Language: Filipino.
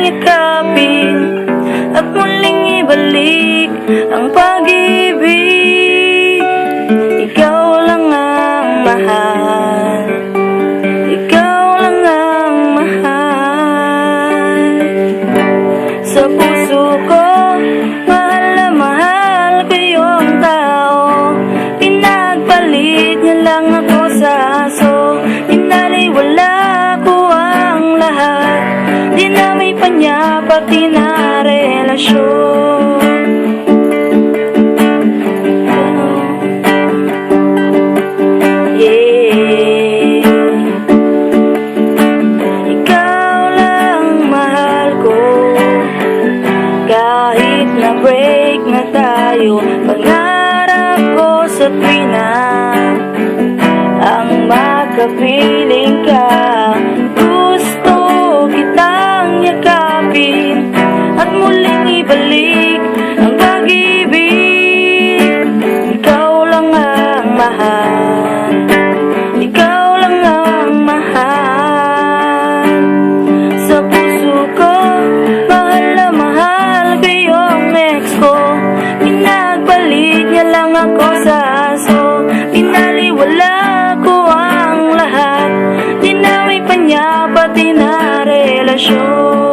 yakapin at muling ibalik ang pag-ibig. Ikaw lang ang mahal, ikaw lang ang mahal. Sa puso ko, mahal na mahal ko yung tao. Pinagpalit niya lang ako sa aso. Pinaliwala ko ang lahat. Dinamay pa niya pati na relasyon. Ikaw lang mahal ko. Kahit na break na tayo, pangarap ko sa tuwina ang makapiling ka. Gusto kitang yakapin at muling ibalik ang pag-ibig. Ikaw lang ang mahal, ikaw lang ang mahal. Sa puso ko, mahal na mahal ko yung ex ko. Pinagpalit niya lang ako sa aso. Pinaliwala ko ang lahat. Dinamay pa niya pati na relasyon.